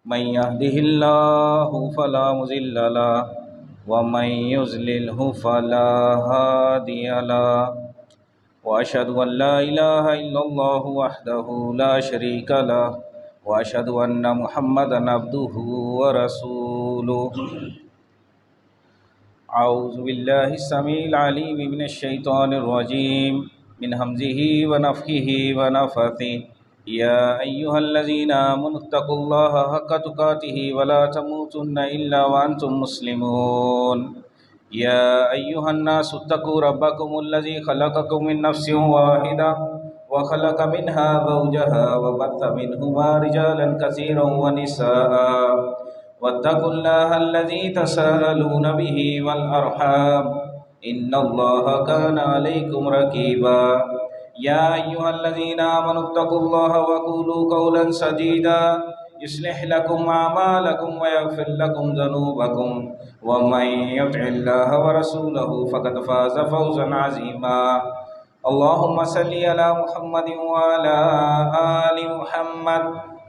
मन यहदिहिल्लाहु फला मुज़िल्ल लहु व मन युज़्लिल्हु फला हादिय लहु व अशहदु अन ला इलाहा इल्लल्लाहु वहदहु ला शरीका लहु व अशहदु अन्न मुहम्मदन अब्दुहु व रसूलुहु। अऊज़ु बिल्लाहि समीइल अलीम मिनश शैतानिर रजीम मिन हमज़िहि व नफ़्ख़िहि व नफ़्ख़िहि। या अय्युहल्लज़ीना आमनुत्तक़ुल्लाहा हक़्क़ तुक़ातिहि व ला तमूतुन्ना इल्ला व अंतुम मुस्लिमून। या अय्युहन्नासु इत्तक़ू रब्बकुमुल्लज़ी ख़लक़कुम मिन नफ़्सिन वाहिदा व ख़लक़ मिन्हा ज़ौजहा व बस्स मिन्हुमा रिजालन कसीरन व निसाअ वत्तक़ुल्लाहल्लज़ी तसाअलून बिही वल अर्हाम इन्नल्लाहा काना अलैकुम रक़ीबा। या अय्युहल्लज़ीना आमनुत्तक़ुल्लाहा व क़ूलू क़ौलन सदीदा युस्लिह लकुम अअमालकुम व यग़फ़िर लकुम ज़ुनूबकुम व मन युतिइल्लाहा व रसूलहु फ़क़द फ़ाज़ फ़ौज़न अज़ीमा। अल्लाहुम्मा सल्लि अला मुहम्मदिन व अला आलि मुहम्मद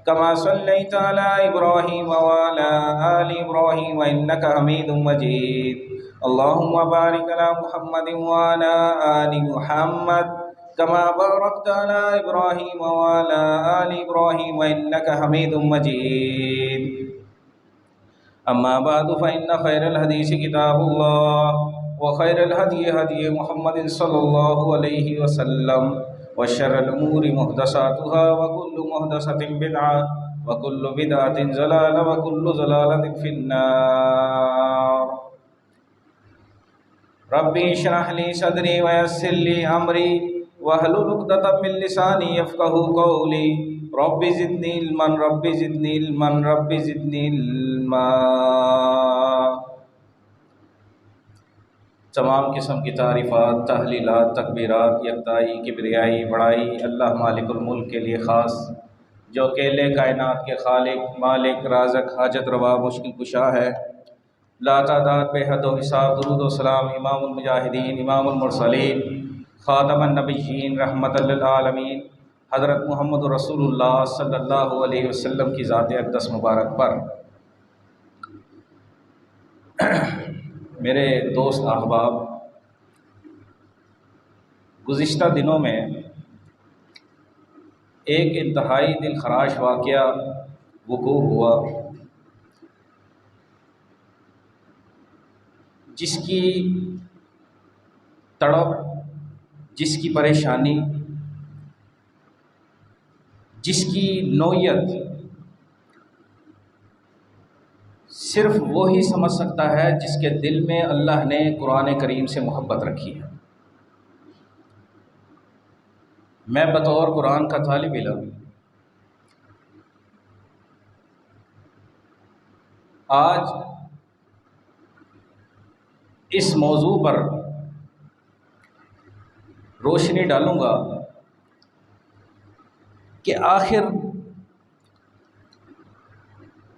कमा सल्लैता अला इब्राहीम व अला आलि इब्राहीम इन्नका हमीदुम मजीद। अल्लाहुम्मा बारिक अला मुहम्मदिन व अला आलि मुहम्मद कमा बारकता अला इब्राहीम व अला आलि इब्राहीम इन्नका हमीदुम मजीद। अम्मा बअदु फ़इन्न ख़ैरल हदीस किताबुल्लाह व ख़ैरल हदी हदी मुहम्मदिन सल्लल्लाहु अलैहि वसल्लम व शर्रल उमूरि मुहदसातुहा व कुल्लु मुहदसतिन बिदअह व कुल्लु बिदअतिन ज़लालह व कुल्लु ज़लालतिन फिन्नार। रब्बी इश्रह ली सदरी व यस्सिर ली अमरी वहलुल उक़दतम मिन लिसानी यफ़क़हू क़ौली। Rabbi ज़िदनी इल्मन rabbi ज़िदनी इल्मन rabbi ज़िदनी इल्मा। तमाम किस्म की तारीफ़ात, तहलीलात, तकबीरात, यकताई, किब्रियाई, बड़ाई अल्लाह मालिकुल मुल्क के लिए ख़ास, जो अकेले कायनात के खालिक, मालिक, राज़िक़, हाजत रवा, मुश्किल कुशा है। लातादाद बेहद व हिसाब दुरूद व सलाम इमामुल मुजाहिदीन, इमामुल मुरसलीन, ख़ातमुन नबिय्यीन, रहमतल लिल आलमीन हज़रत मुहम्मद रसूलुल्लाह सल्लल्लाहु अलैहि वसल्लम की ज़ात अक़दस मुबारक पर। मेरे दोस्त अहबाब, गुज़िश्ता दिनों में एक इंतहाई दिलखराश वाक़या वक़ूअ हुआ, जिसकी तड़प, जिसकी परेशानी, जिसकी नौयत सिर्फ़ वो ही समझ सकता है जिसके दिल में अल्लाह ने कुरान करीम से मोहब्बत रखी है। मैं बतौर कुरान का तालिब इल्म आज इस मौजू पर रोशनी डालूँगा कि आखिर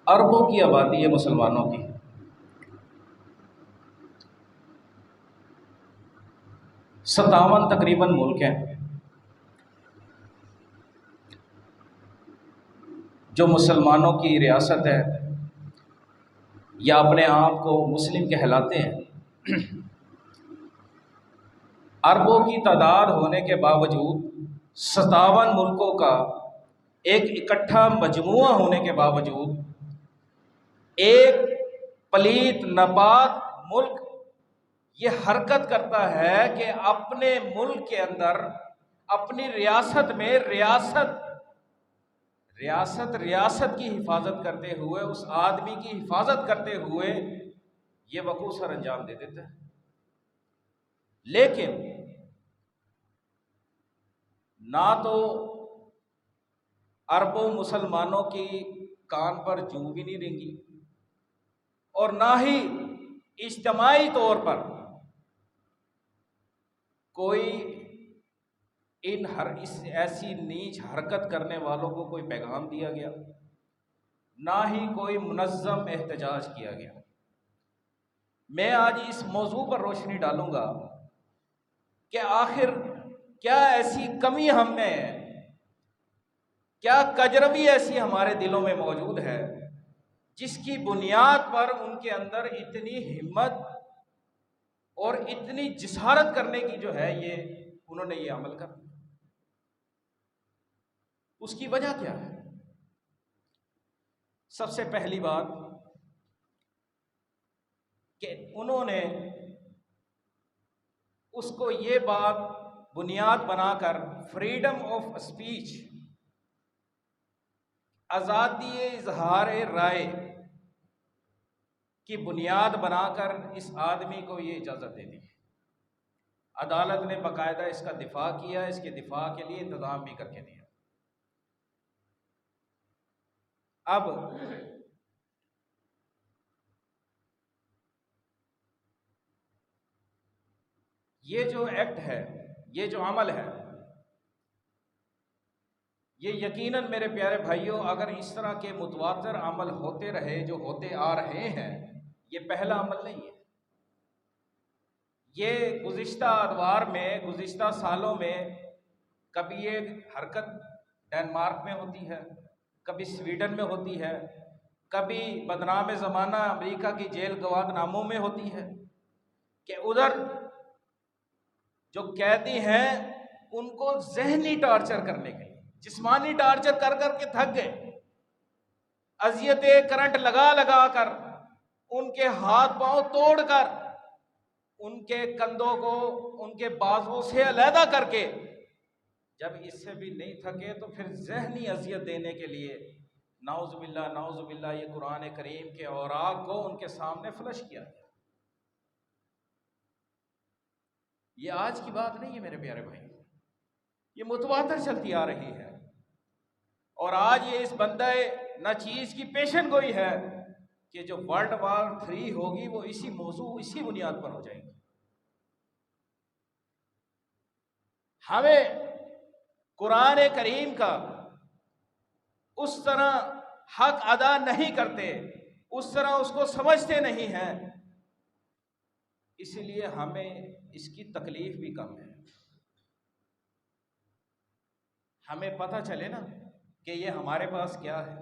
अरबों की आबादी है मुसलमानों की, 57 तकरीबन मुल्क हैं जो मुसलमानों की रियासत है या अपने आप को मुस्लिम कहलाते हैं। अरबों की तादाद होने के बावजूद, 57 मुल्कों का एक इकट्ठा मजमुआ होने के बावजूद, एक पलीत नापाक मुल्क ये हरकत करता है कि अपने मुल्क के अंदर, अपनी रियासत में रियासत की हिफाजत करते हुए, उस आदमी की हिफाजत करते हुए ये वकूअ सर अंजाम दे देता है। लेकिन ना तो अरबों मुसलमानों की कान पर जूं भी नहीं रेंगी और ना ही इज्तिमाई तौर पर कोई इस ऐसी नीच हरकत करने वालों को कोई पैगाम दिया गया, ना ही कोई मुनज़्ज़म एहतजाज किया गया। मैं आज इस मौजू पर रोशनी डालूंगा कि आखिर क्या ऐसी कमी हम में है, क्या कजरवी ऐसी हमारे दिलों में मौजूद है जिसकी बुनियाद पर उनके अंदर इतनी हिम्मत और इतनी जिसारत करने की जो है ये उन्होंने ये अमल कर दिया। उसकी वजह क्या है? सबसे पहली बात कि उन्होंने उसको ये बात बुनियाद बनाकर फ्रीडम ऑफ स्पीच, आज़ादी इजहार राय की बुनियाद बनाकर इस आदमी को ये इजाज़त दे दी। अदालत ने बाकायदा इसका दिफा किया, इसके दिफा के लिए इंतजाम भी करके दिया। अब ये जो एक्ट है, ये जो अमल है, ये यकीनन मेरे प्यारे भाइयों, अगर इस तरह के मुतवातिर अमल होते रहे जो होते आ रहे हैं, ये पहला अमल नहीं है। ये गुज़िश्ता अदवार में, गुज़िश्ता सालों में कभी ये हरकत डेनमार्क में होती है, कभी स्वीडन में होती है, कभी बदनाम ज़माना अमेरिका की जेल गवादनामों में होती है कि उधर जो कैदी हैं उनको ज़हनी टॉर्चर करने के लिए, जिस्मानी टॉर्चर कर कर के थक गए, अजियतें करंट लगा लगा कर, उनके हाथ पांव तोड़कर, उनके कंधों को उनके बाजुओं से अलहदा करके, जब इससे भी नहीं थके तो फिर ज़हनी अजियत देने के लिए नाउज़ुबिल्लाह ये कुरान करीम के औराक को उनके सामने फ्लश किया गया। ये आज की बात नहीं है मेरे प्यारे भाई, ये मुतवातिर चलती आ रही है। और आज ये इस बंदे न चीज की पेशन गोई है कि जो वर्ल्ड वार 3 होगी वो इसी मौजू, इसी बुनियाद पर हो जाएगी। हमें कुरान करीम का उस तरह हक अदा नहीं करते, उस तरह उसको समझते नहीं हैं, इसलिए हमें इसकी तकलीफ भी कम है। हमें पता चले ना कि ये हमारे पास क्या है।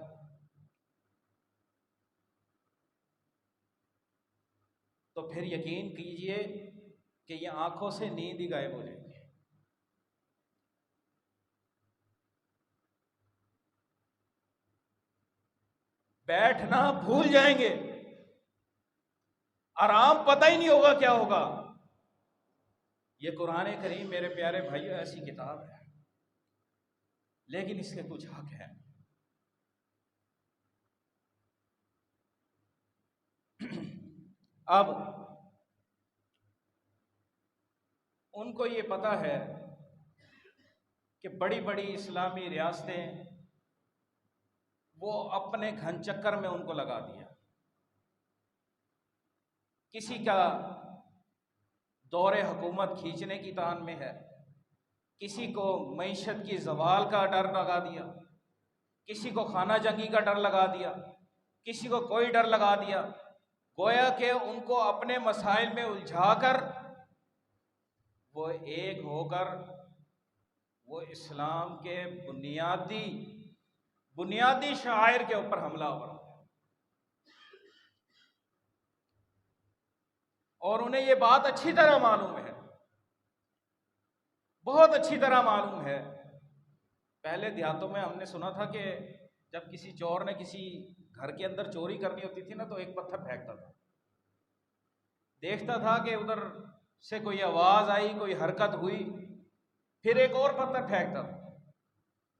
तो फिर यकीन कीजिए कि ये आंखों से नींद ही गायब हो जाएगी। बैठना भूल जाएंगे, आराम पता ही नहीं होगा क्या होगा। ये कुरान करीम मेरे प्यारे भाइयों ऐसी किताब है, लेकिन इसके कुछ हक हैं। अब उनको ये पता है कि बड़ी बड़ी इस्लामी रियासतें वो अपने घन चक्कर में उनको लगा दिया। किसी का दौरे हुकूमत खींचने की तान में है, किसी को मईशत की ज़वाल का डर लगा दिया, किसी को खाना जंगी का डर लगा दिया, किसी को कोई डर लगा दिया। गोया कि उनको अपने मसाइल में उलझाकर वो एक होकर वो इस्लाम के बुनियादी शायर के ऊपर हमलावर हो। और उन्हें ये बात अच्छी तरह मालूम है, बहुत अच्छी तरह मालूम है। पहले देहातों में हमने सुना था कि जब किसी चोर ने किसी घर के अंदर चोरी करनी होती थी ना, तो एक पत्थर फेंकता था, देखता था कि उधर से कोई आवाज आई, कोई हरकत हुई, फिर एक और पत्थर फेंकता था।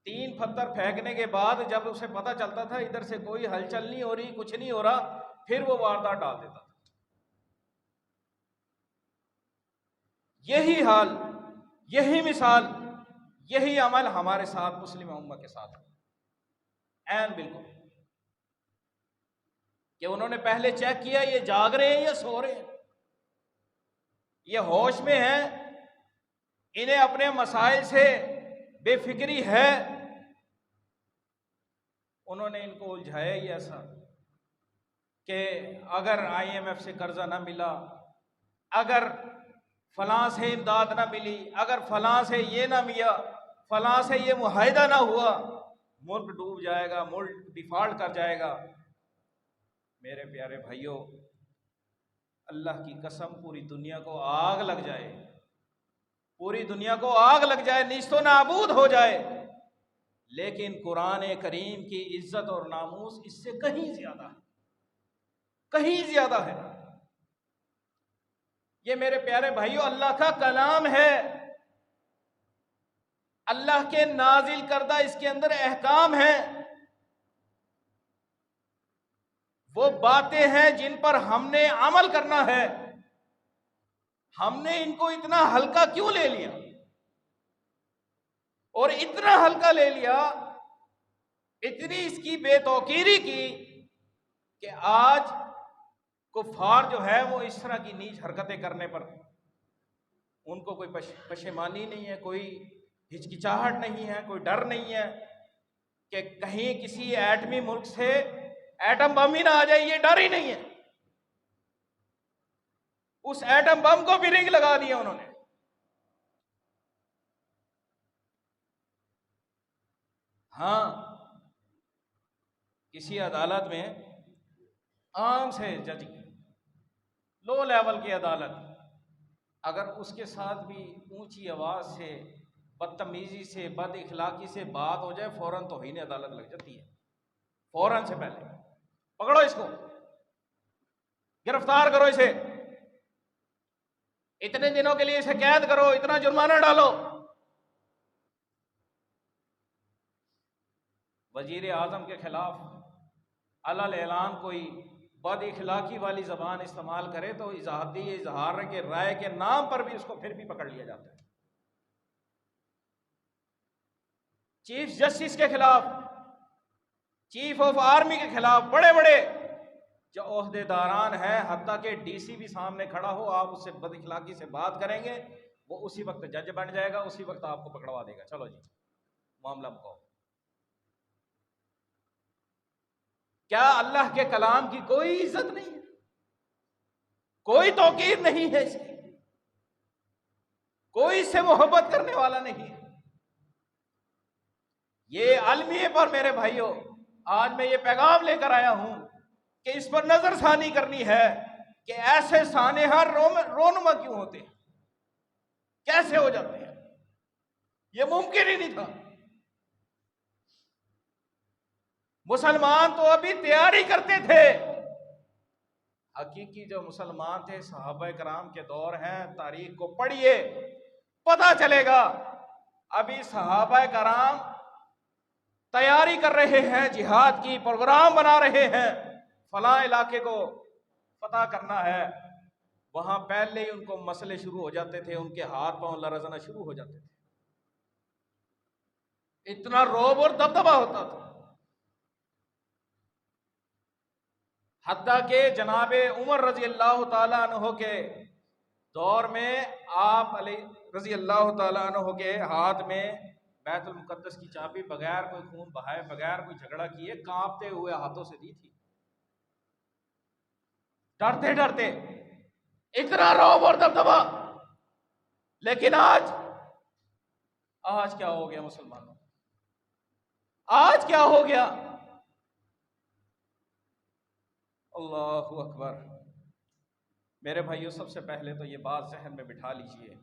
3 पत्थर फेंकने के बाद जब उसे पता चलता था इधर से कोई हलचल नहीं हो रही, कुछ नहीं हो रहा, फिर वो वारदात डाल देता था। यही हाल, यही मिसाल, यही अमल हमारे साथ मुस्लिम उम्मा के साथ है। एन बिल्कुल कि उन्होंने पहले चेक किया ये जाग रहे हैं या सो रहे हैं, ये होश में हैं, इन्हें अपने मसाइल से बेफिक्री है। उन्होंने इनको उलझाया ही ऐसा कि अगर IMF से कर्जा ना मिला, अगर फलां से इमदाद ना मिली, अगर फलां से ये ना मिला, फलां से ये मुआहिदा ना हुआ, मुल्क डूब जाएगा, मुल्क डिफॉल्ट कर जाएगा। मेरे प्यारे भाइयों, अल्लाह की कसम, पूरी दुनिया को आग लग जाए, पूरी दुनिया को आग लग जाए, नीस्तो नाबूद हो जाए, लेकिन कुरान करीम की इज्जत और नामूस इससे कहीं ज्यादा है, कहीं ज्यादा है। ये मेरे प्यारे भाइयों अल्लाह का कलाम है, अल्लाह के नाजिल करदा, इसके अंदर अहकाम है, वो बातें हैं जिन पर हमने अमल करना है। हमने इनको इतना हल्का क्यों ले लिया? और इतना हल्का ले लिया, इतनी इसकी बेतौकीरी की कि आज कुफार जो है वो इस तरह की नीच हरकतें करने पर उनको कोई पशेमानी नहीं है, कोई हिचकिचाहट नहीं है, कोई डर नहीं है कि कहीं किसी एटमी मुल्क से एटम बम ही ना आ जाए, ये डर ही नहीं है। उस एटम बम को भी रिंग लगा दिया उन्होंने। हाँ, किसी अदालत में आम से जज, लो लेवल की अदालत, अगर उसके साथ भी ऊंची आवाज से, बदतमीजी से, बद इखलाकी से बात हो जाए, फौरन तौहीन अदालत लग जाती है। फौरन से पहले पकड़ो इसको, गिरफ्तार करो इसे, इतने दिनों के लिए इसे कैद करो, इतना जुर्माना डालो। वजीर आजम के खिलाफ अलल ऐलान कोई बद इखलाकी वाली जबान इस्तेमाल करे तो इजाहती इजहार के राय के नाम पर भी उसको फिर भी पकड़ लिया जाता है। चीफ जस्टिस के खिलाफ, चीफ ऑफ आर्मी के खिलाफ, बड़े बड़े जो ओहदेदारान हैं, हत्ता के डीसी भी सामने खड़ा हो, आप उससे बद इखलाकी से बात करेंगे, वो उसी वक्त जज बन जाएगा, उसी वक्त आपको पकड़वा देगा। चलो जी, मामला मुकाओ। क्या अल्लाह के कलाम की कोई इज्जत नहीं है? कोई तौकीर नहीं है इसकी? कोई इससे मोहब्बत करने वाला नहीं है? ये अलमिये पर मेरे भाइयों आज मैं ये पैगाम लेकर आया हूं कि इस पर नजरसानी करनी है कि ऐसे सानेहार रोनुमा क्यों होते हैं, कैसे हो जाते हैं? ये मुमकिन ही नहीं था। मुसलमान तो अभी तैयारी करते थे। हकीकी जो मुसलमान थे सहाबा कराम के दौर हैं, तारीख को पढ़िए, पता चलेगा। अभी सहाबा कराम तैयारी कर रहे हैं, जिहाद की प्रोग्राम बना रहे हैं, फला इलाके को पता करना है, वहां पहले ही उनको मसले शुरू हो जाते थे, उनके हाथ पांव लरजना शुरू हो जाते थे। इतना रौब और दबदबा होता था, हत्ता के जनाबे उमर रजी अल्लाह ताला अन्हो के दौर में आप अली रजी अल्लाह ताला अन्हो के हाथ में बैतुल मुकद्दस की चाबी बगैर कोई खून बहाए, बगैर कोई झगड़ा किए, कांपते हुए हाथों से दी थी, डरते डरते, इतना रौब और दबदबा। लेकिन आज क्या हो गया मुसलमानों? आज क्या हो गया? अल्लाहु अकबर। मेरे भाइयों, सबसे पहले तो ये बात जहन में बिठा लीजिए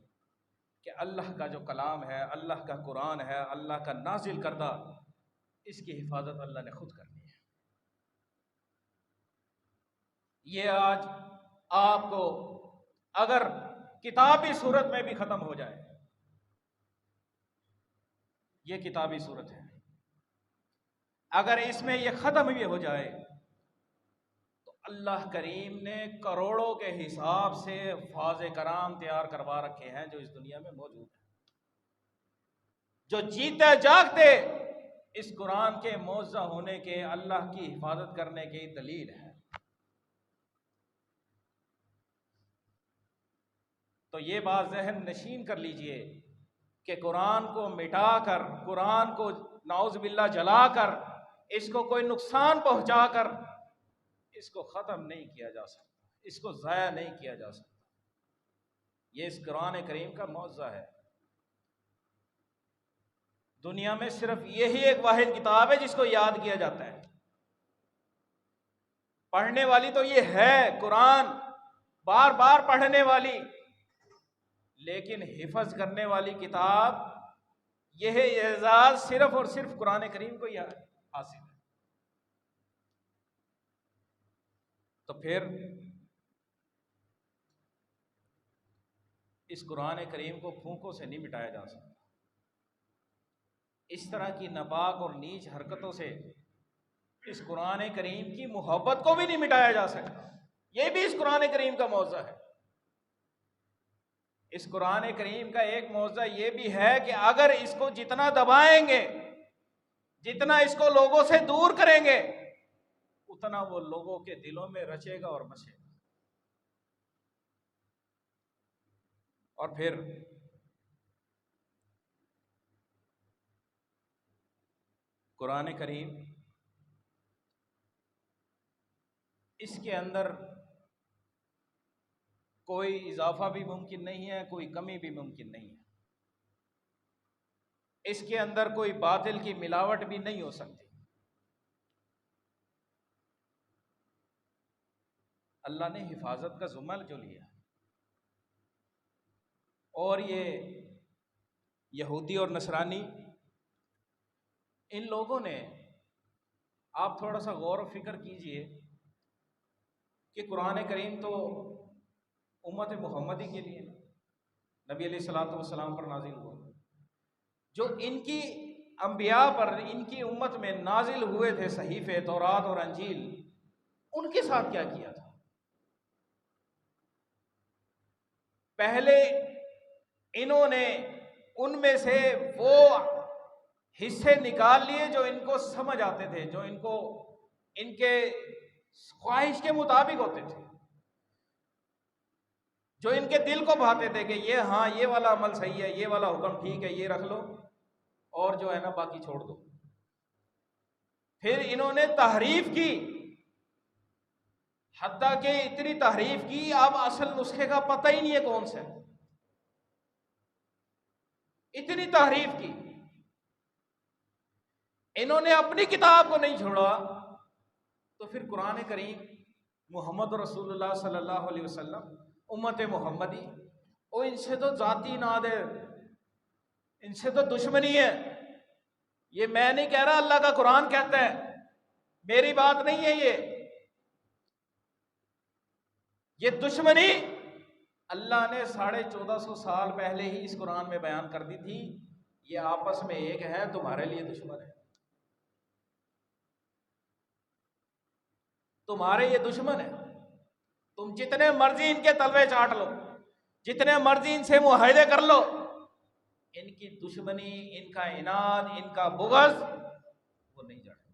कि अल्लाह का जो कलाम है, अल्लाह का कुरान है, अल्लाह का नाजिल करदा, इसकी हिफाजत अल्लाह ने खुद करनी है। ये आज आपको अगर किताबी सूरत में भी खत्म हो जाए, ये किताबी सूरत है, अगर इसमें ये खत्म भी हो जाए तो अल्लाह करीम ने करोड़ों के हिसाब से फाज़े कराम तैयार करवा रखे हैं जो इस दुनिया में मौजूद है, जो जीते जागते इस कुरान के मौज़ा होने के, अल्लाह की हिफाजत करने की दलील है। तो ये बात जहन नशीन कर लीजिए कि कुरान को मिटाकर, कुरान को नाउज़ बिल्लाह जलाकर, इसको कोई नुकसान पहुंचाकर इसको खत्म नहीं किया जा सकता, इसको ज़ाया नहीं किया जा सकता। ये इस कुरान करीम का मौज़ा है। दुनिया में सिर्फ यही एक वाहिद किताब है जिसको याद किया जाता है, पढ़ने वाली तो ये है कुरान, बार बार पढ़ने वाली, लेकिन हिफज करने वाली किताब, यह एजाज सिर्फ और सिर्फ कुरान करीम को ही हासिल है। तो फिर इस कुरान करीम को फूंकों से नहीं मिटाया जा सकता। इस तरह की नापाक और नीच हरकतों से इस कुरान करीम की मोहब्बत को भी नहीं मिटाया जा सकता। यह भी इस कुरान करीम का मौज़ा है। इस कुरान करीम का एक मौज़ा यह भी है कि अगर इसको जितना दबाएंगे, जितना इसको लोगों से दूर करेंगे, उतना वो लोगों के दिलों में रचेगा और बसेगा। और फिर कुरान करीम, इसके अंदर कोई इजाफा भी मुमकिन नहीं है, कोई कमी भी मुमकिन नहीं है। इसके अंदर कोई बातिल की मिलावट भी नहीं हो सकती। अल्लाह ने हिफाजत का ज़ुम्मा जो लिया, और ये यहूदी और नसरानी, इन लोगों ने, आप थोड़ा सा गौर व फिक्र कीजिए कि कुरान करीम तो उम्मत मोहम्मदी के लिए, नबी अलैहिस्सलातु वस्सलाम पर नाजिल हुआ। जो इनकी अंबिया पर, इनकी उम्मत में नाजिल हुए थे सहीफे तौरात और अंजील, उनके साथ क्या किया था? पहले इन्होंने उनमें से वो हिस्से निकाल लिए जो इनको समझ आते थे, जो इनको इनके ख्वाहिश के मुताबिक होते थे, जो इनके दिल को भाते थे कि ये हाँ, ये वाला अमल सही है, ये वाला हुक्म ठीक है, ये रख लो, और जो है ना बाकी छोड़ दो। फिर इन्होंने तहरीफ की, हत्ता के इतनी तहरीफ की, अब असल नुस्खे का पता ही नहीं है कौन सा है। इतनी तहरीफ की इन्होंने, अपनी किताब को नहीं छोड़ा। तो फिर कुरान करीम, मोहम्मद रसूलुल्लाह सल्लल्लाहु अलैहि वसल्लम, उम्मत मोहम्मदी, ओ इनसे तो जाती नाद है, इनसे तो दुश्मनी है। ये मैं नहीं कह रहा, अल्लाह का कुरान कहता है, मेरी बात नहीं है ये दुश्मनी अल्लाह ने 1450 साल पहले ही इस कुरान में बयान कर दी थी। ये आपस में एक है, तुम्हारे लिए दुश्मन है, तुम्हारे ये दुश्मन है। तुम जितने मर्जी इनके तलवे चाट लो, जितने मर्जी इनसे मुआहदे कर लो, इनकी दुश्मनी, इनका इनाद, इनका बुग़्ज़ वो नहीं जाता।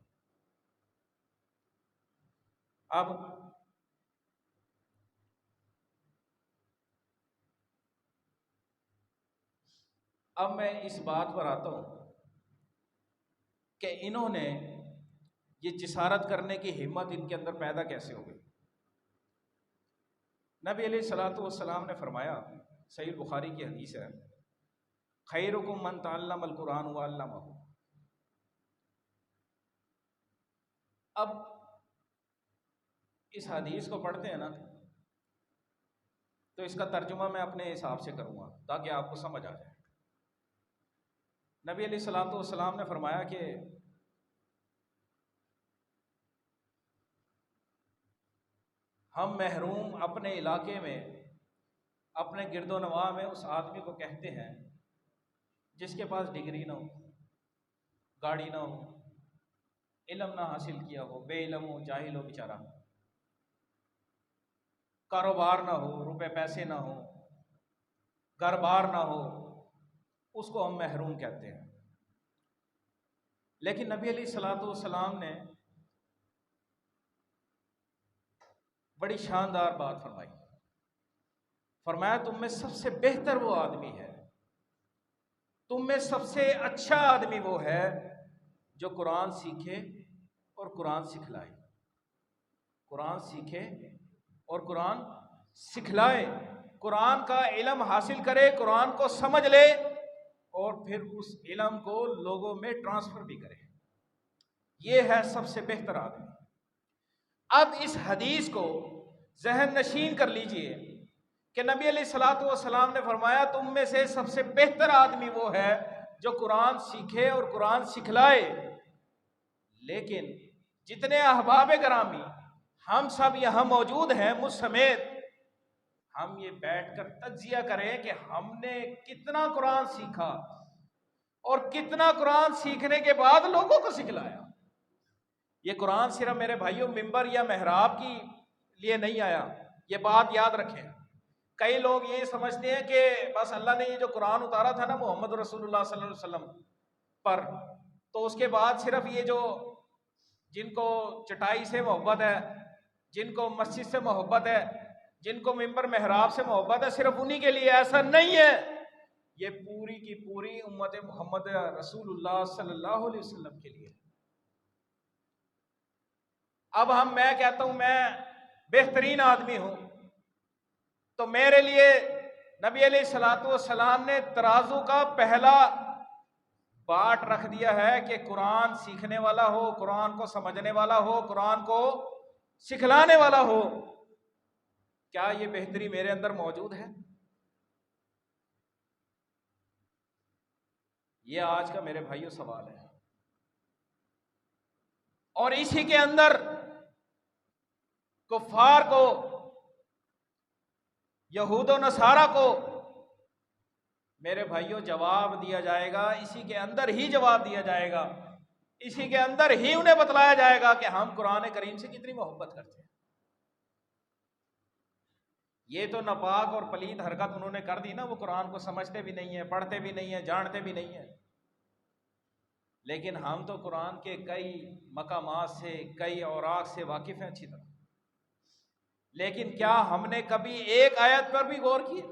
अब मैं इस बात पर आता हूं कि इन्होंने ये जिसारत करने की हिम्मत इनके अंदर पैदा कैसे हो गई। नबी अलैहिस्सलातु वस्सलाम ने फरमाया, सही बुखारी की हदीस है, खैरुकुम मन तअल्लमल कुरान व अल्लमहु। अब इस हदीस को पढ़ते हैं ना, तो इसका तर्जुमा मैं अपने हिसाब से करूंगा ताकि आपको समझ आ जाए। नबी अलैहिस्सलातु वस्सलाम ने फरमाया कि हम महरूम अपने इलाके में, अपने गिरदोनवा में उस आदमी को कहते हैं जिसके पास डिग्री ना हो, गाड़ी ना हो, इल्म ना हासिल किया हो, बेइल्म हो, जाहिल हो बेचारा, कारोबार ना हो, रुपए पैसे ना हो, घर बार ना हो, उसको हम महरूम कहते हैं। लेकिन नबी अलैहिस्सलातु वस्सलाम ने बड़ी शानदार बात फरमाई। फरमाया, तुम में सबसे बेहतर वो आदमी है, तुम में सबसे अच्छा आदमी वो है जो कुरान सीखे और कुरान सिखलाए। कुरान सीखे और कुरान सिखलाए, कुरान का इल्म हासिल करे, कुरान को समझ ले और फिर उस इल्म को लोगों में ट्रांसफर भी करे। ये है सबसे बेहतर आदमी। अब इस हदीस को जहन नशीन कर लीजिए कि नबी अलैहिस्सलातु वस्सलाम ने फरमाया तुम में से सबसे बेहतर आदमी वो है जो कुरान सीखे और कुरान सिखलाए। लेकिन जितने अहबाब करामी हम सब यहाँ मौजूद हैं मुझ समेत, हम ये बैठकर तज्जिया करें कि हमने कितना कुरान सीखा और कितना कुरान सीखने के बाद लोगों को सिखलाया। ये कुरान सिर्फ मेरे भाइयों मिंबर या मेहराब की लिए नहीं आया, ये बात याद रखें। कई लोग ये समझते हैं कि बस अल्लाह ने ये जो कुरान उतारा था ना मोहम्मद रसूलुल्लाह सल्लल्लाहु अलैहि वसल्लम पर, तो उसके बाद सिर्फ ये जो जिनको चटाई से मोहब्बत है, जिनको मस्जिद से मोहब्बत है, जिनको मिंबर मेहराब से मोहब्बत है, सिर्फ उन्हीं के लिए। ऐसा नहीं है, ये पूरी की पूरी उम्मत मोहम्मद रसूलुल्लाह सल्लल्लाहु अलैहि वसल्लम के लिए। अब मैं कहता हूं मैं बेहतरीन आदमी हूं, तो मेरे लिए नबी अलैहिस्सलातु वस्सलाम ने तराजू का पहला बाट रख दिया है कि कुरान सीखने वाला हो, कुरान को समझने वाला हो, कुरान को सिखलाने वाला हो। क्या ये बेहतरी मेरे अंदर मौजूद है? ये आज का मेरे भाइयों सवाल है। और इसी के अंदर कुफार को, यहूद और नसारा को मेरे भाइयों जवाब दिया जाएगा, इसी के अंदर ही जवाब दिया जाएगा, इसी के अंदर ही उन्हें बतलाया जाएगा कि हम कुरान करीम से कितनी मोहब्बत करते हैं। ये तो नापाक और पलीद हरकत उन्होंने कर दी ना, वो कुरान को समझते भी नहीं है, पढ़ते भी नहीं है, जानते भी नहीं है। लेकिन हम तो कुरान के कई मकामात से, कई औराक से वाकिफ हैं अच्छी तरह। लेकिन क्या हमने कभी एक आयत पर भी गौर किया?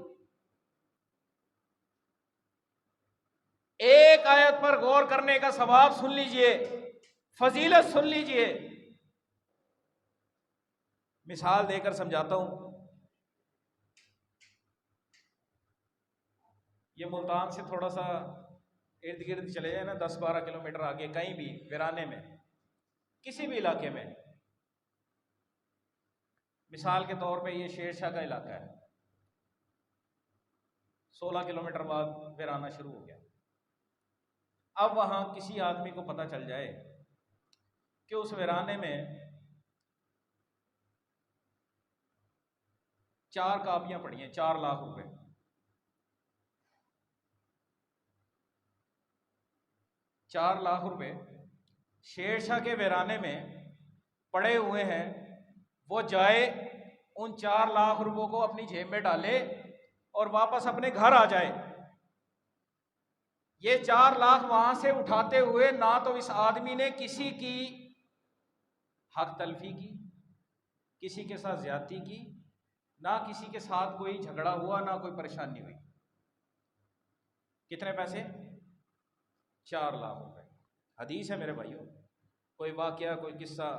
एक आयत पर गौर करने का सवाब सुन लीजिए, फजीलत सुन लीजिए। मिसाल देकर समझाता हूं। ये मुल्तान से थोड़ा सा इर्द गिर्द चले जाए ना, 10-12 किलोमीटर आगे कहीं भी वीराने में, किसी भी इलाके में, मिसाल के तौर पे ये शेरशाह का इलाका है, 16 किलोमीटर बाद वीराना शुरू हो गया। अब वहां किसी आदमी को पता चल जाए कि उस वीराने में 4 कापियां पड़ी हैं, 4 लाख रुपए। 4 लाख रुपए शेरशाह के वीराने में पड़े हुए हैं। वो जाए, उन 4 लाख रुपयों को अपनी जेब में डाले और वापस अपने घर आ जाए। ये 4 लाख वहां से उठाते हुए ना तो इस आदमी ने किसी की हक तलफी की, किसी के साथ ज्यादती की, ना किसी के साथ कोई झगड़ा हुआ, ना कोई परेशानी हुई। कितने पैसे? 4 लाख रुपए। हदीस है मेरे भाइयों, कोई वाकया, कोई किस्सा,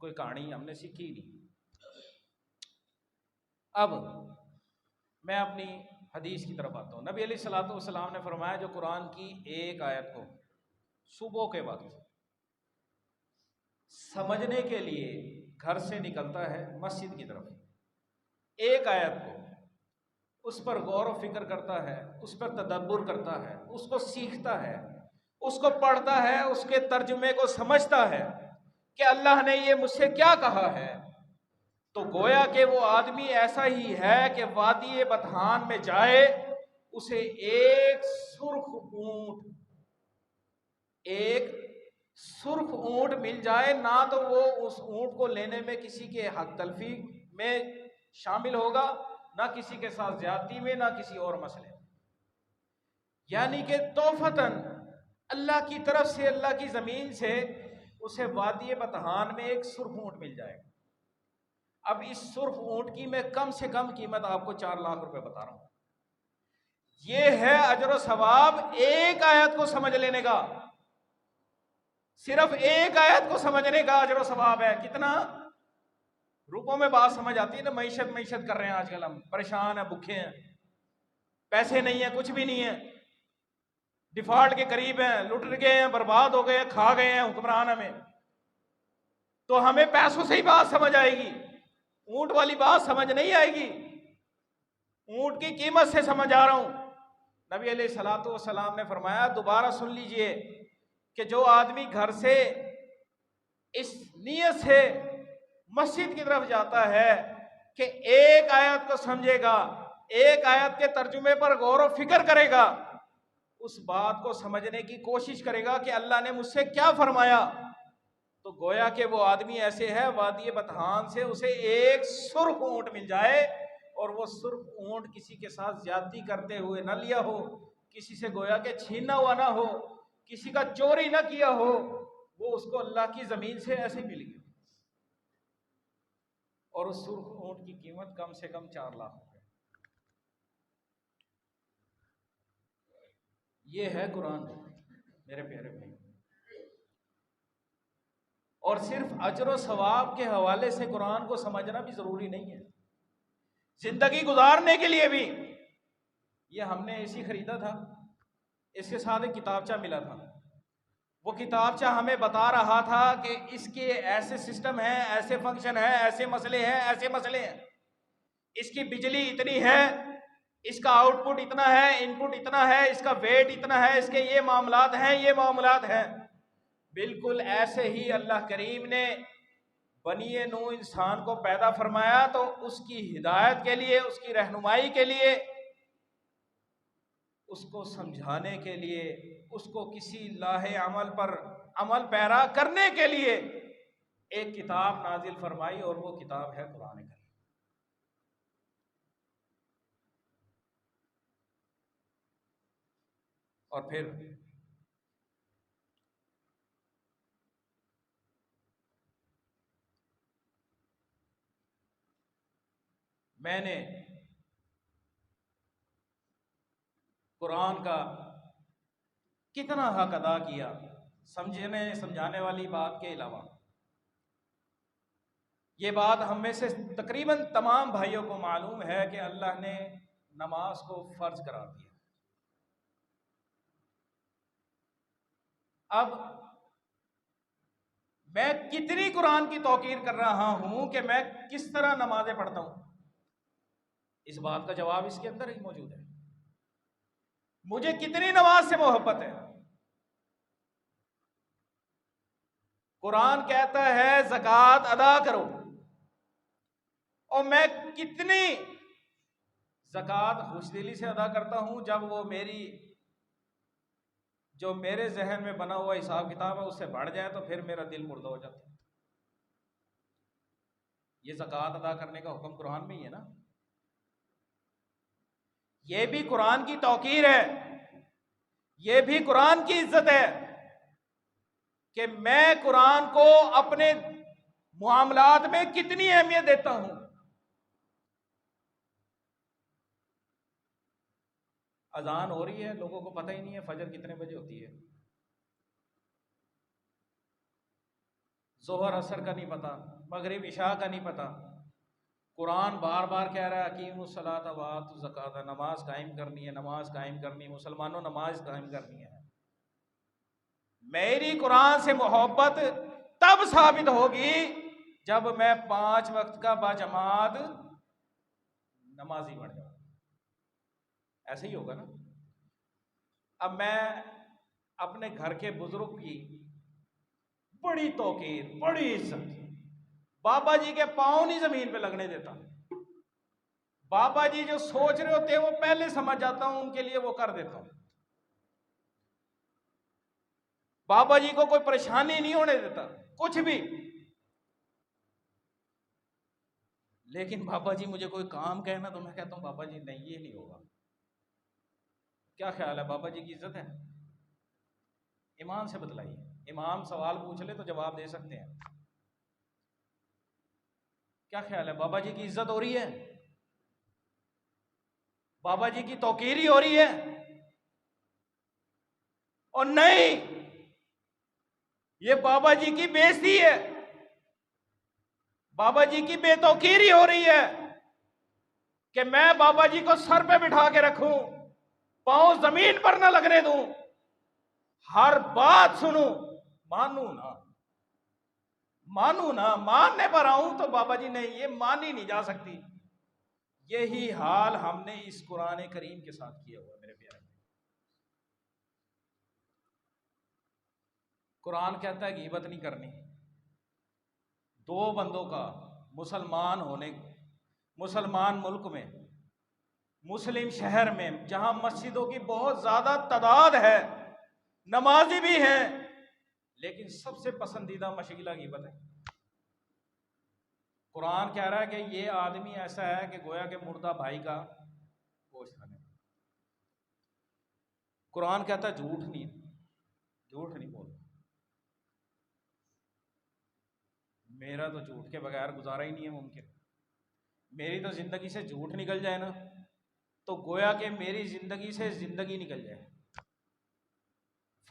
कोई कहानी हमने सीखी नहीं। अब मैं अपनी हदीस की तरफ आता हूँ। नबी अलैहिस्सलातु वस्सलाम ने फरमाया जो कुरान की एक आयत को सुबह के वक्त समझने के लिए घर से निकलता है मस्जिद की तरफ, एक आयत को उस पर गौर व फिक्र करता है, उस पर तदब्बुर करता है, उसको सीखता है, उसको पढ़ता है, उसके तर्जुमे को समझता है कि अल्लाह ने ये मुझसे क्या कहा है, तो गोया कि वो आदमी ऐसा ही है कि वादी बतहान में जाए, उसे एक सुर्ख ऊंट मिल जाए ना, तो वो उस ऊंट को लेने में किसी के हक तलफी में शामिल होगा, ना किसी के साथ ज्यादती में, ना किसी और मसले में। यानी कि तोहफतन अल्लाह की तरफ से, अल्लाह की जमीन से उसे वादी बतहान में एक सुर्ख ऊंट मिल जाएगा। अब इस सुर्ख ऊंट की मैं कम से कम कीमत आपको 4 लाख रुपए बता रहा हूं। यह है अजर सवाब एक आयत को समझ लेने का, सिर्फ एक आयत को समझने का अजर सवाब है। कितना? रुपयों में बात समझ आती है ना। मैशत कर रहे हैं आजकल, हम परेशान हैं, भूखे हैं, पैसे नहीं है, कुछ भी नहीं है, डिफॉल्ट के करीब हैं, लुट गए हैं, बर्बाद हो गए हैं, खा गए हैं हुक्मरान हमें। तो हमें पैसों से ही बात समझ आएगी, ऊंट वाली बात समझ नहीं आएगी। ऊंट की कीमत से समझ आ रहा हूं। नबी अलैहिस्सलातु वस्सलाम ने फरमाया, दोबारा सुन लीजिए, कि जो आदमी घर से इस नियत से मस्जिद की तरफ जाता है कि एक आयत को समझेगा, एक आयत के तर्जुमे पर गौर व फिक्र करेगा, उस बात को समझने की कोशिश करेगा कि अल्लाह ने मुझसे क्या फरमाया, तो गोया कि वो आदमी ऐसे है, वादी बतहान से उसे एक सुर्ख ऊंट मिल जाए और वो सुर्ख ऊंट किसी के साथ ज्यादती करते हुए न लिया हो, किसी से गोया के छीना हुआ ना हो, किसी का चोरी ना किया हो, वो उसको अल्लाह की जमीन से ऐसे मिल गया। और उस सुर्ख ऊंट की कीमत कम से कम 4 लाख रुपए। ये है कुरान मेरे प्यारे भाई। और सिर्फ अजर व सवाब के हवाले से कुरान को समझना भी जरूरी नहीं है, जिंदगी गुजारने के लिए भी। ये हमने ऐसी खरीदा था, इसके साथ एक किताबचा मिला था। वो किताबचा हमें बता रहा था कि इसके ऐसे सिस्टम हैं, ऐसे फंक्शन हैं, ऐसे मसले हैं, ऐसे मसले हैं, इसकी बिजली इतनी है, इसका आउटपुट इतना है, इनपुट इतना है, इसका वेट इतना है, इसके ये मामलात हैं, ये मामलात हैं। बिल्कुल ऐसे ही अल्लाह करीम ने बनी नू इंसान को पैदा फरमाया, तो उसकी हिदायत के लिए, उसकी रहनुमाई के लिए, उसको समझाने के लिए, उसको किसी लाहे अमल पर अमल पैरा करने के लिए एक किताब नाजिल फरमाई, और वो किताब है कुरान करीम। और फिर मैंने कुरान का कितना हक अदा किया, समझाने वाली बात के अलावा। ये बात हम में से तकरीबन तमाम भाइयों को मालूम है कि अल्लाह ने नमाज को फर्ज करार दिया। अब मैं कितनी कुरान की तौकीर कर रहा हूं कि मैं किस तरह नमाजें पढ़ता हूं, इस बात का जवाब इसके अंदर ही मौजूद है। मुझे कितनी नमाज से मोहब्बत है। कुरान कहता है ज़कात अदा करो, और मैं कितनी ज़कात खुशदिली से अदा करता हूं जब वो जो मेरे जहन में बना हुआ हिसाब किताब है उससे बढ़ जाए, तो फिर मेरा दिल मुर्दा हो जाता है। ये ज़कात अदा करने का हुक्म कुरान में ही है ना। ये भी कुरान की तौकीर है, ये भी कुरान की इज्जत है कि मैं कुरान को अपने मामलात में कितनी अहमियत देता हूं। अजान हो रही है, लोगों को पता ही नहीं है फजर कितने बजे होती है, जोहर असर का नहीं पता, मगरिब इशा का नहीं पता। कुरान बार बार कह रहा है अकीमुस्सलात वातु ज़कात, नमाज कायम करनी है, नमाज कायम करनी है, मुसलमानों नमाज कायम करनी है। मेरी कुरान से मोहब्बत तब साबित होगी जब मैं 5 वक्त का बाजमात नमाजी बन जाऊं। ऐसे ही होगा ना। अब मैं अपने घर के बुजुर्ग की बड़ी तौकीर, बड़ी इज्जत, बाबा जी के पांव नहीं जमीन पे लगने देता। बाबा जी जो सोच रहे होते हैं वो पहले समझ जाता हूं, उनके लिए वो कर देता हूं। बाबा जी को कोई परेशानी नहीं होने देता कुछ भी। लेकिन बाबा जी मुझे कोई काम कहना तो मैं कहता हूं बाबा जी नहीं, ये नहीं होगा। क्या ख्याल है, बाबा जी की इज्जत है? ईमान से बतलाइए। इमाम सवाल पूछ ले तो जवाब दे सकते हैं। क्या ख्याल है, बाबा जी की इज्जत हो रही है? बाबा जी की तौकीर ही हो रही है? और नहीं, ये बाबा जी की बेइज्जती है, बाबा जी की बेतौकीरी हो रही है कि मैं बाबा जी को सर पे बिठा के रखूं, पांव जमीन पर ना लगने दूं, हर बात सुनूं, मानूं ना। मानू ना, मानने पर आऊं तो बाबा जी नहीं, ये मानी नहीं जा सकती। यही हाल हमने इस कुरान करीम के साथ किया हुआ मेरे प्यारे। कुरान कहता है गीबत नहीं करनी। दो बंदों का मुसलमान होने, मुसलमान मुल्क में, मुस्लिम शहर में, जहां मस्जिदों की बहुत ज्यादा तादाद है, नमाजी भी हैं, लेकिन सबसे पसंदीदा मशगला गीबत है। कुरान कह रहा है कि ये आदमी ऐसा है कि गोया के मुर्दा भाई का गोश्त खाने। कुरान कहता है झूठ नहीं, झूठ नहीं बोलना। मेरा तो झूठ के बगैर गुजारा ही नहीं है मुमकिन। मेरी तो जिंदगी से झूठ निकल जाए ना, तो गोया के मेरी जिंदगी से जिंदगी निकल जाए।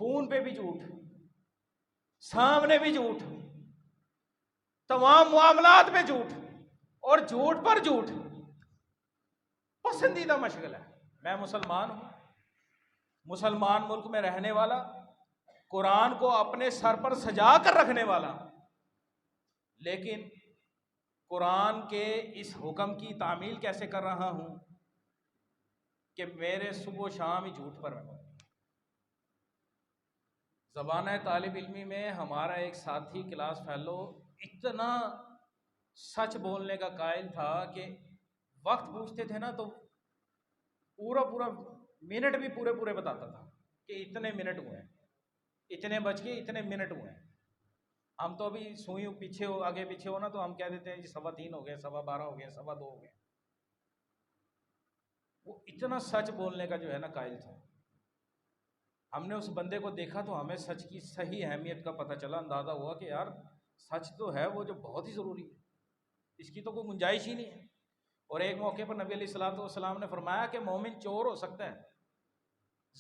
फोन पे भी झूठ, सामने भी झूठ, तमाम मामलात में झूठ, और झूठ पर झूठ पसंदीदा मशगला है। मैं मुसलमान हूं, मुसलमान मुल्क में रहने वाला, कुरान को अपने सर पर सजा कर रखने वाला, लेकिन कुरान के इस हुक्म की तामील कैसे कर रहा हूं कि मेरे सुबह शाम ही झूठ पर मैं। ज़बान तालिब इल्मी में हमारा एक साथी क्लास फेलो इतना सच बोलने का कायल था कि वक्त पूछते थे ना तो पूरा पूरा मिनट भी पूरे पूरे बताता था कि इतने मिनट हुए हैं, इतने बज के इतने मिनट हुए हैं। हम तो अभी सुई पीछे हो, आगे पीछे हो ना, तो हम कह देते हैं जी 3:15 हो गए, 12:15 हो गए, 2:15 हो गए। वो इतना सच बोलने का जो है ना कायल था। हमने उस बंदे को देखा तो हमें सच की सही अहमियत का पता चला, अंदाज़ा हुआ कि यार सच तो है वो जो बहुत ही ज़रूरी है, इसकी तो कोई गुंजाइश ही नहीं है। और एक मौके पर नबी अलैहिस्सलाम ने फरमाया कि मोमिन चोर हो सकता है,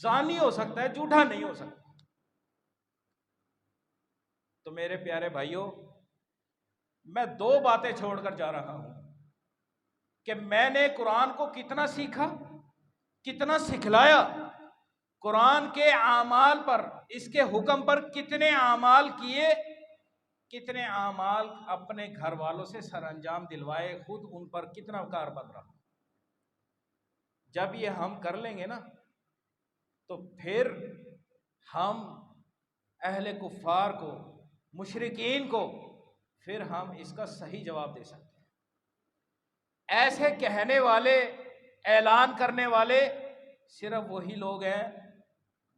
जानी हो सकता है, झूठा नहीं हो सकता। तो मेरे प्यारे भाइयों, मैं दो बातें छोड़कर जा रहा हूं कि मैंने कुरान को कितना सीखा, कितना सिखलाया, कुरान के आमाल पर, इसके हुक्म पर कितने आमाल किए, कितने आमाल अपने घर वालों से सरअंजाम दिलवाए, खुद उन पर कितना कारबंद रहा। जब ये हम कर लेंगे ना, तो फिर हम अहले कुफ्फार को, मुशरिकीन को, फिर हम इसका सही जवाब दे सकते हैं। ऐसे कहने वाले, ऐलान करने वाले सिर्फ वही लोग हैं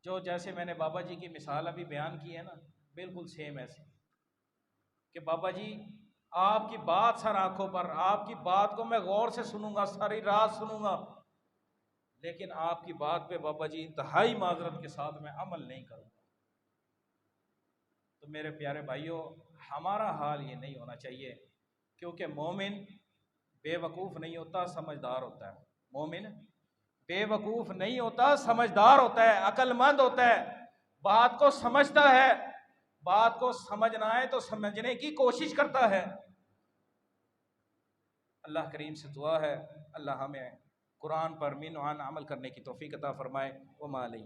जो, जैसे मैंने बाबा जी की मिसाल अभी बयान की है ना, बिल्कुल सेम ऐसे कि बाबा जी आपकी बात सर आंखों पर, आपकी बात को मैं गौर से सुनूंगा, सारी रात सुनूंगा, लेकिन आपकी बात पे बाबा जी इंतहाई माजरत के साथ मैं अमल नहीं करूंगा। तो मेरे प्यारे भाइयों, हमारा हाल ये नहीं होना चाहिए, क्योंकि मोमिन बेवकूफ़ नहीं होता, समझदार होता है। मोमिन बेवकूफ़ नहीं होता, समझदार होता है, अक्लमंद होता है, बात को समझता है, बात को समझना है तो समझने की कोशिश करता है। अल्लाह करीम से दुआ है, अल्लाह हमें कुरान पर मीन अमल करने की तौफीक अता फरमाए। व मा अलैहि।